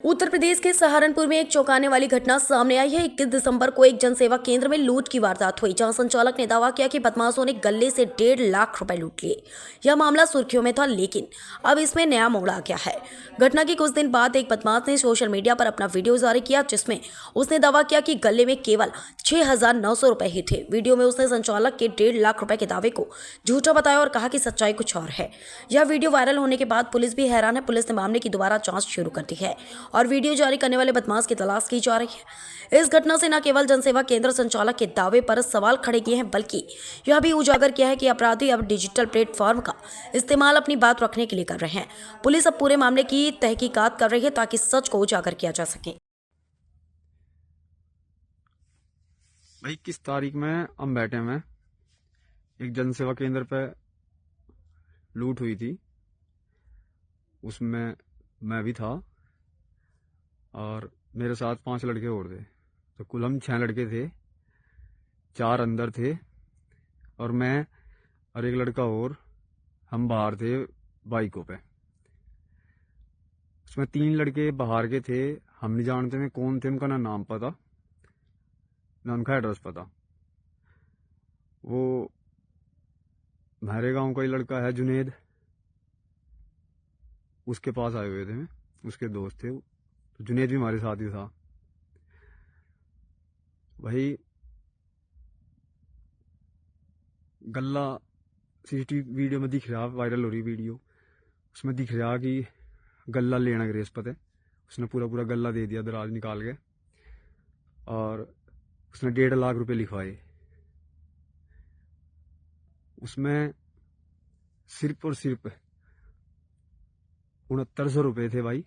उत्तर प्रदेश के सहारनपुर में एक चौंकाने वाली घटना सामने आई है। 21 दिसंबर को एक जनसेवा केंद्र में लूट की वारदात हुई, जहां संचालक ने दावा किया कि बदमाशों ने गले से 1.5 लाख रुपए लूट लिए। यह मामला सुर्खियों में था, लेकिन अब इसमें नया मोड़ आ गया है। घटना के कुछ दिन बाद एक बदमाश ने सोशल मीडिया पर अपना वीडियो जारी किया, जिसमें उसने दावा किया कि गले में केवल 6,900 रुपए ही थे। वीडियो में उसने संचालक के 1.5 लाख रुपए के दावे को झूठा बताया और कहा कि सच्चाई कुछ और है। यह वीडियो वायरल होने के बाद पुलिस भी हैरान है। पुलिस ने मामले की दोबारा जांच शुरू कर दी है और वीडियो जारी करने वाले बदमाश की तलाश की जा रही है। इस घटना से न केवल जनसेवा केंद्र संचालक के दावे पर सवाल खड़े किए हैं, बल्कि यह भी उजागर किया है कि अपराधी अब डिजिटल प्लेटफॉर्म का इस्तेमाल अपनी बात रखने के लिए कर रहे हैं। पुलिस अब पूरे मामले की तहकीकात कर रही है ताकि सच को उजागर किया जा सके। भाई 21 तारीख में हम बैठे हैं, एक जनसेवा केंद्र पे लूट हुई थी। उसमें मैं भी था और मेरे साथ 5 लड़के और थे, तो कुल हम 6 लड़के थे। 4 अंदर थे और मैं और एक लड़का और, हम बाहर थे बाइकों पे। उसमें 3 लड़के बाहर के थे, हम नहीं जानते थे कौन थे, उनका ना नाम पता ना उनका एड्रेस पता। वो हमारे गांव का ही लड़का है जुनेद, उसके पास आए हुए थे, उसके दोस्त थे। तो जुनेद भी हमारे साथ ही था। वही गल्ला सीसीटीवी वीडियो में दिख रहा, वायरल हो रही वीडियो, उसमें दिख रहा कि गल्ला लेना ग्रेस पते। उसने पूरा पूरा गल्ला दे दिया दराज निकाल के, और उसने 1.5 लाख रुपए लिखवाए। उसमें सिर्फ और सिर्फ 6900 रुपये थे भाई।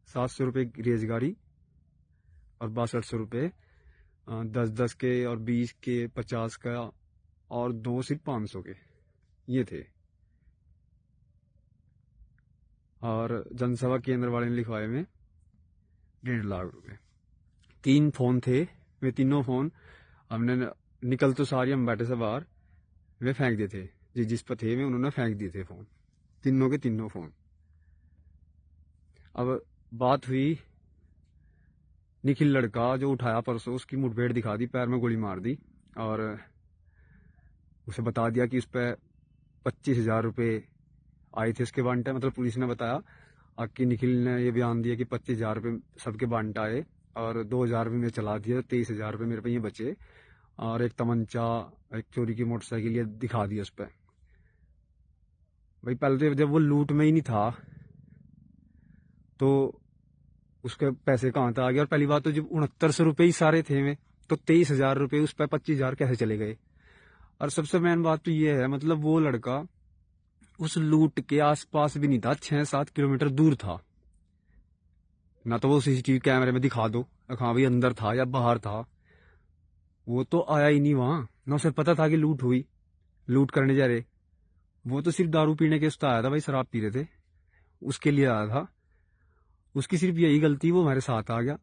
700 रुपये रेजगारी और 6200 रुपये 10-10 के और 20 के 50 का, और 2 सिर्फ 500 के ये थे। और जनसेवा केंद्र वाले ने लिखवाए में 1.5 लाख रुपए। 3 फोन थे, वे तीनों फोन हमने निकल तो सारी हम बैठे से बाहर वे फेंक दिए थे। जिस पर थे वे उन्होंने फेंक दिए थे फोन, तीनों के तीनों फोन। अब बात हुई, निखिल लड़का जो उठाया परसों, उसकी मुठभेड़ दिखा दी, पैर में गोली मार दी और उसे बता दिया कि उस पर 25,000 रुपये आए थे उसके बांटे। मतलब पुलिस ने बताया कि निखिल ने ये बयान दिया कि 25,000 रुपये सबके बांट आए और 2,000 रुपये में चला दिया, 23,000 रुपये मेरे पे ये बचे, और एक तमंचा, एक चोरी की मोटरसाइकिल ये दिखा दिया उस पर। भाई पहले तो जब वो लूट में ही नहीं था तो उसके पैसे कहाँ था आ गया। और पहली बात तो जब 6900 रुपये ही सारे थे में, तो 23,000 रुपये उस पर 25,000 कैसे चले गए। और सबसे मेन बात तो ये है, मतलब वो लड़का उस लूट के आसपास भी नहीं था, 6-7 किलोमीटर दूर था। ना तो वो सीसीटीवी कैमरे में दिखा दो हाँ भाई अंदर था या बाहर था, वो तो आया ही नहीं वहां। ना उसे पता था कि लूट हुई, लूट करने जा रहे। वो तो सिर्फ दारू पीने के उसका आया था भाई, शराब पी रहे थे उसके लिए आया था। उसकी सिर्फ यही गलती, वो हमारे साथ आ गया।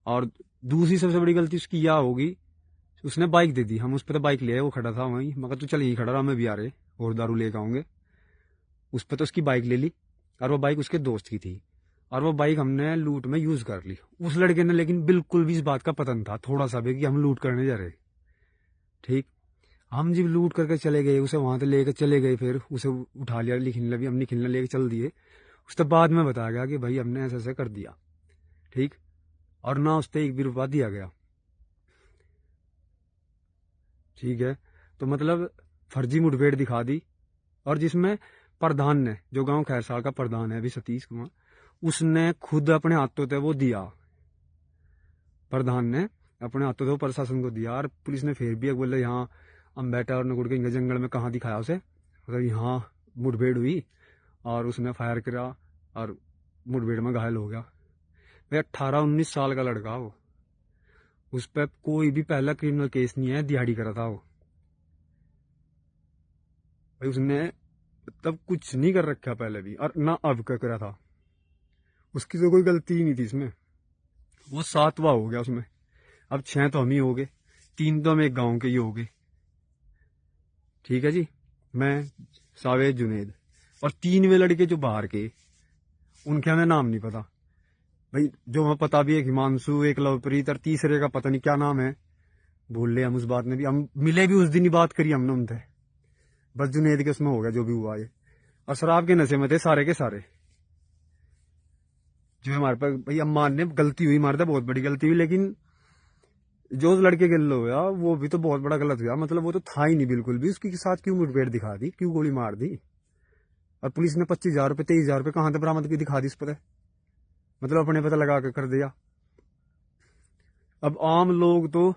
और दूसरी सबसे बड़ी गलती उसकी यह होगी, उसने बाइक दे दी। हम उस पर तो बाइक ले आए, वो खड़ा था वहीं, मगर तू चल यहीं खड़ा रहा, मैं भी आ रहे और दारू लेकर आऊंगे। उस पर तो उसकी बाइक ले ली, और वो बाइक उसके दोस्त की थी, और वो बाइक हमने लूट में यूज कर ली। उस लड़के ने लेकिन बिल्कुल भी इस बात का पता नहीं था थोड़ा सा भी कि हम लूट करने जा रहे। ठीक, हम जब लूट करके चले गए, उसे वहां से लेकर चले गए, फिर उसे उठा लिया, लिखने लगी, हमने खिलने लेके चल दिए। उसके बाद में बताया गया कि भाई हमने ऐसा ऐसा कर दिया। ठीक, और ना उससे 1 भी रुपया दिया गया। ठीक है, तो मतलब फर्जी मुठभेड़ दिखा दी। और जिसमें प्रधान ने, जो गांव खैरसाल का प्रधान है अभी सतीश कुमार, उसने खुद अपने हाथों से वो दिया। प्रधान ने अपने हाथों से वो प्रशासन को दिया। और पुलिस ने फिर भी बोले यहाँ अम्बेटा और नगुड़ के जंगल में कहाँ दिखाया उसे, मतलब यहाँ मुठभेड़ हुई और उसने फायर करा और मुठभेड़ में घायल हो गया। भाई 18-19 साल का लड़का वो, उस पर कोई भी पहला क्रिमिनल केस नहीं है, दिहाड़ी करा था वो। भाई उसने तब कुछ नहीं कर रखा पहले भी, और ना अब क्या करा था। उसकी तो कोई गलती ही नहीं थी इसमें। वो 7वां हो गया उसमें। अब 6 तो हम ही हो गए, 3 तो हम एक गांव के ही हो गए। ठीक है जी, मैं, सावेद, जुनेद, और 3 वे लड़के जो बाहर के, उनके हमें नाम नहीं पता। भाई जो हमें पता भी है हिमांशु, एक लवप्रीत और तीसरे का पता नहीं क्या नाम है, भूल ले हम उस बात में भी, हम मिले भी उस दिन ही बात करी हमने उनसे। बस जुनेद के उसमें हो गया जो भी हुआ ये, और शराब के नशे में थे सारे के सारे। जो हमारे पास भाई अम्मान ने गलती हुई, हमारे तो बहुत बड़ी गलती हुई, लेकिन जो उस लड़के के लो हुआ वो भी तो बहुत बड़ा गलत हुआ। मतलब वो तो था ही नहीं बिल्कुल भी, उसके साथ क्यों मुठभेड़ दिखा दी, क्यों गोली मार दी? और पुलिस ने 25,000 रुपये 23,000 रुपये कहां तक बरामद की दिखा दी इस पर, मतलब अपने पता लगा कर दिया। अब आम लोग तो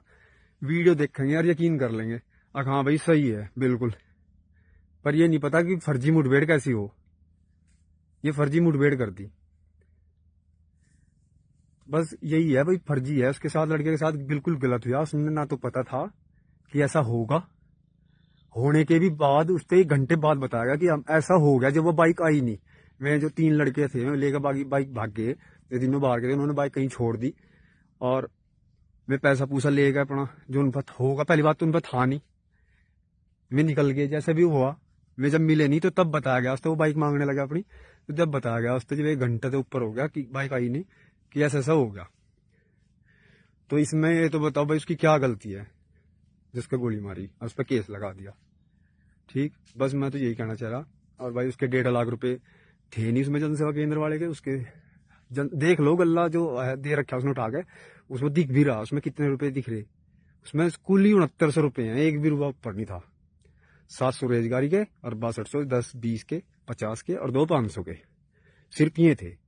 वीडियो देखेंगे और यकीन कर लेंगे हाँ भाई सही है बिल्कुल, पर ये नहीं पता कि फर्जी मुठभेड़ कैसी हो। ये फर्जी मुठभेड़ कर दी, बस यही है भाई, फर्जी है। उसके साथ लड़के के साथ बिल्कुल गलत हुआ। उसने ना तो पता था कि ऐसा होगा, होने के भी बाद उससे 1 घंटे बाद बताया कि ऐसा हो गया जब वो बाइक आई नहीं। मैं जो 3 लड़के थे लेकर बाइक भाग गए, ये तीनों बाहर गए, उन्होंने बाइक कहीं छोड़ दी और मैं पैसा पूसा ले गया अपना, जो उन पर होगा। पहली बात तो उन पर था नहीं, मैं निकल गया जैसे भी हुआ। मैं जब मिले नहीं तो तब बताया गया उससे, वो बाइक मांगने लगा अपनी, तो जब बताया गया उससे जब 1 घंटे से ऊपर हो गया कि बाइक आई नहीं, कि ऐसा हो गया। तो इसमें ये तो बताओ भाई उसकी क्या गलती है जिसको गोली मारी और उस पर केस लगा दिया। ठीक, बस मैं तो यही कहना चाह रहा। और भाई उसके 1.5 लाख रुपए थे नहीं उसमें जनसेवा केंद्र वाले के, उसके देख लो गल्ला जो दे रखा उसने उठा के, उसमें दिख भी रहा उसमें कितने रुपए दिख रहे। उसमें कुल ही 6900 रुपये हैं, 1 भी रुपया ऊपर नहीं था। 700 रोजगारी के और 6200, 10, 20 के, 50 के और 2 500 के, सिर्फ ये थे।